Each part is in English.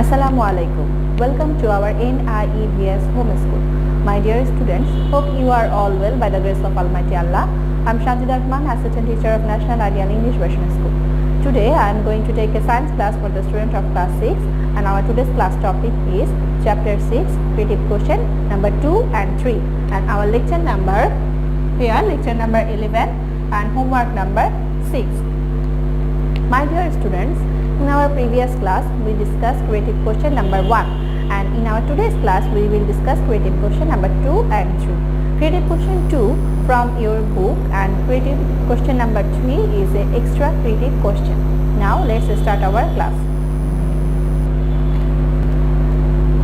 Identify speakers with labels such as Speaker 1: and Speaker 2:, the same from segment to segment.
Speaker 1: Assalamualaikum. Welcome to our NIEVS Home School. My dear students, hope you are all well by the grace of Almighty Allah. I am Sanjida, Rahman, Assistant Teacher of National Ideal English Version School. Today I am going to take a science class for the student of class 6, and our today's class topic is chapter 6, creative question number 2 and 3, and our lecture number 11 and homework number 6. My dear students, in our previous class we discussed creative question number 1, and in our today's class we will discuss creative question number 2 and 3. Creative question 2 from your book and creative question number 3 is an extra creative question. Now let's start our class.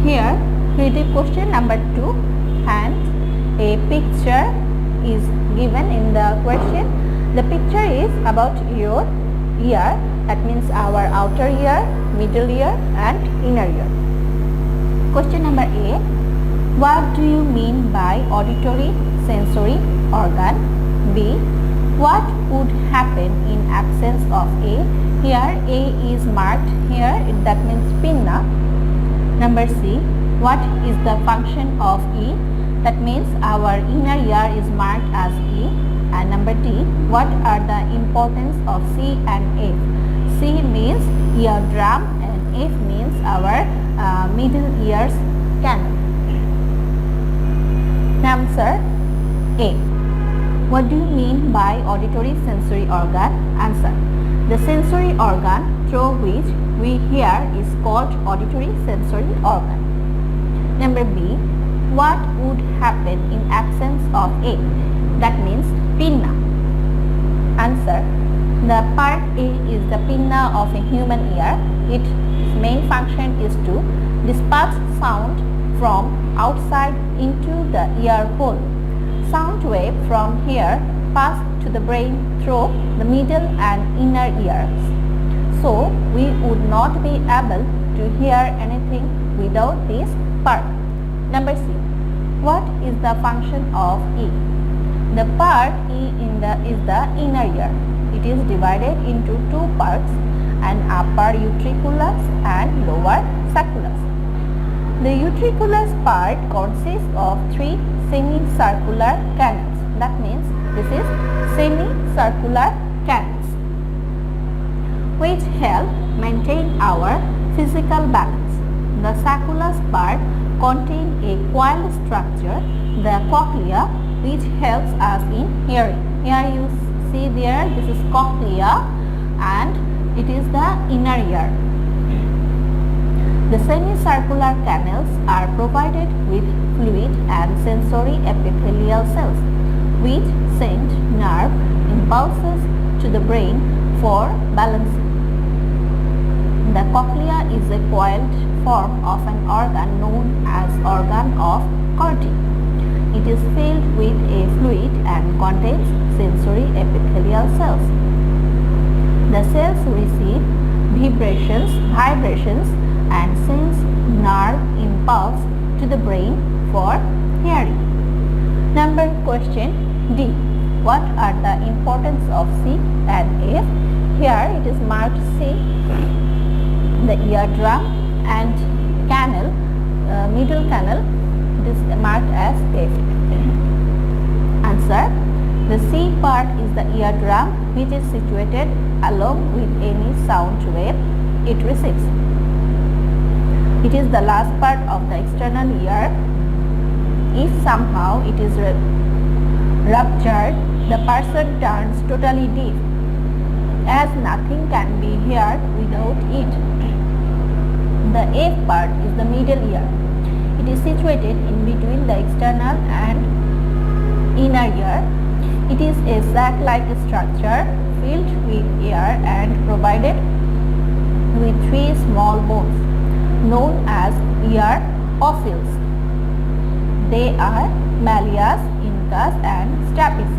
Speaker 1: Here creative question number 2 and a picture is given in the question. The picture is about your ear, that means our outer ear, middle ear and inner ear. Question number A. What do you mean by auditory sensory organ? B. What would happen in absence of A? Here A is marked here, that means pinna. Number C. What is the function of E? That means our inner ear is marked as E. And number D. What are the importance of C and F? C means eardrum and F means our middle ear's canal. Answer A. What do you mean by auditory sensory organ? Answer. The sensory organ through which we hear is called auditory sensory organ. Number B. What would happen in absence of A? That means pinna. Answer. The part A is the pinna of a human ear. Its main function is to dispatch sound from outside into the ear hole. Sound wave from here pass to the brain through the middle and inner ears. So we would not be able to hear anything without this part. Number C. What is the function of E? The part E is the inner ear. It is divided into two parts, an upper utriculus and lower sulcus. The utriculus part consists of three semicircular canals. That means this is semicircular canals which help maintain our physical balance. The sulcus part contains a coil structure, the cochlea, which helps us in hearing. Here you see there, this is cochlea and it is the inner ear. The semicircular canals are provided with fluid and sensory epithelial cells which send nerve impulses to the brain for balancing. The cochlea is a coiled form of an organ known as organ of Corti. It is filled with a fluid and contains sensory epithelial cells. The cells receive vibrations and sends nerve impulse to the brain for hearing. Number question D. What are the importance of C and F? Here it is marked C, the eardrum and canal, middle canal, it is marked as F. Answer. The C part is the eardrum which is situated along with any sound wave it receives. It is the last part of the external ear. If somehow it is ruptured, the person turns totally deaf, as nothing can be heard without it. The F part is the middle ear. It is situated in between the external and inner ear. It is a sac-like structure filled with air and provided with three small bones known as ear ossils. They are malleus, incus and stapes.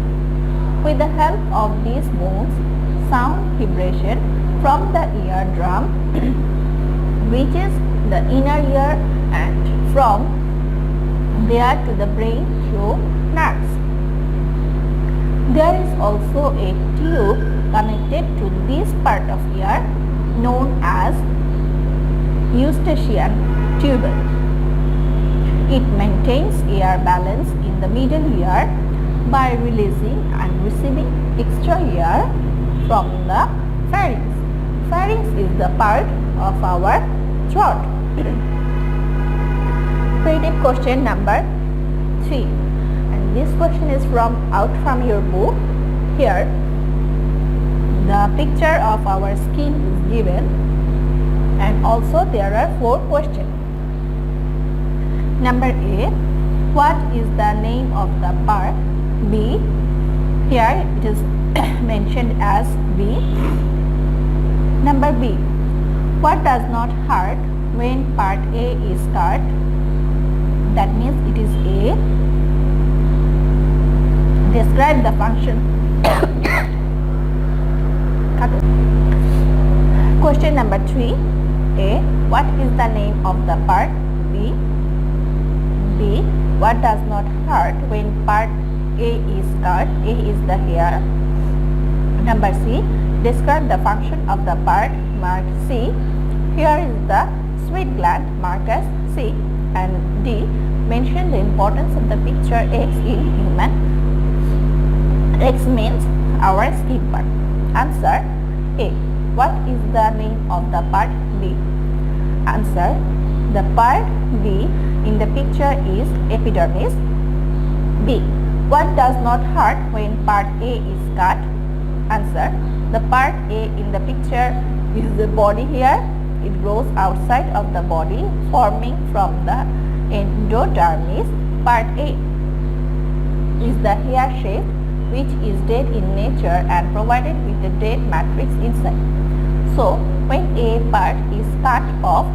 Speaker 1: With the help of these bones, sound vibration from the eardrum reaches the inner ear and from there to the brain through nerves. There is also a tube connected to this part of ear known as eustachian tubule. It maintains air balance in the middle ear by releasing and receiving extra air from the pharynx. Pharynx is the part of our throat. Creative question number 3, and this question is out from your book. Here the picture of our skin is given, and also there are 4 questions. Number A, what is the name of the part? B, here it is mentioned as B. Number B, what does not hurt when part A is cut? That means it is A. Describe the function. Question number 3. A, what is the name of the part? B. B, what does not hurt when part A is cut? A is the hair. Number C, describe the function of the part marked C. Here is the sweat gland marked as C. And D, mention the importance of the picture X in human. X means our skin part. Answer A, what is the name of the part B? Answer, the part B in the picture is epidermis. B, what does not hurt when part A is cut? Answer, the part A in the picture is the body hair. It grows outside of the body, forming from the endodermis. Part A is the hair shape, which is dead in nature and provided with a dead matrix inside. So, when A part is cut off,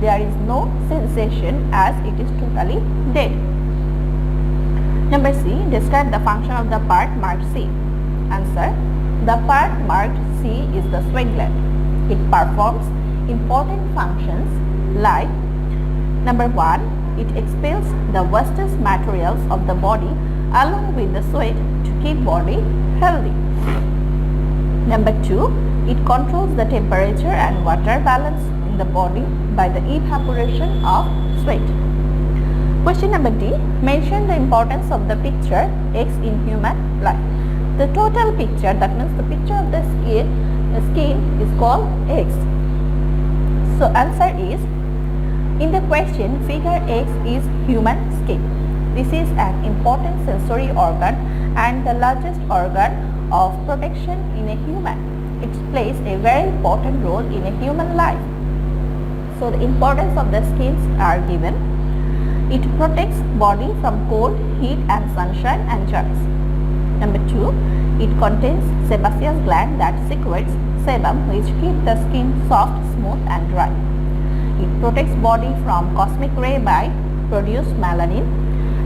Speaker 1: there is no sensation as it is totally dead. Number C, describe the function of the part marked C. Answer, the part marked C is the sweat gland. It performs important functions like, number 1, it expels the waste's materials of the body along with the sweat to keep body healthy. Number 2, it controls the temperature and water balance in the body by the evaporation of sweat. Question number D, mention the importance of the picture X in human life. The total picture, that means the picture of the skin is called X. So answer is, in the question, figure X is human skin. This is an important sensory organ and the largest organ of protection in a human. It plays a very important role in a human life. So the importance of the skins are given. It protects body from cold, heat and sunshine and germs. Number 2, it contains sebaceous gland that secretes sebum which keep the skin soft, smooth and dry. It protects body from cosmic ray by produce melanin.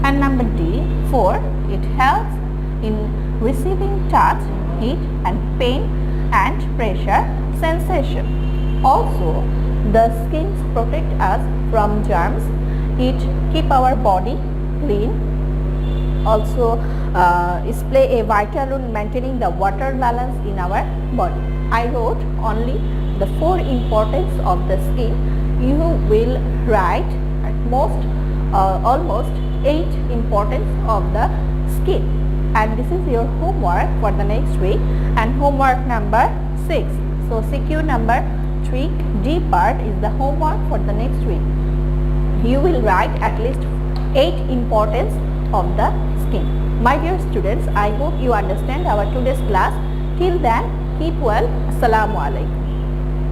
Speaker 1: And number D, 4, it helps in receiving touch, heat and pain and pressure sensation. Also, the skins protect us from germs. It keep our body clean. Also, play a vital role in maintaining the water balance in our body. I wrote only the 4 importance of the skin. You will write at most almost 8 importance of the skin. And this is your homework for the next week, and homework number 6. So CQ number 3 D part is the homework for the next week. You will write at least 8 importance of the skin. My dear students, I hope you understand our today's class. Till then, keep well. Assalamu alaikum.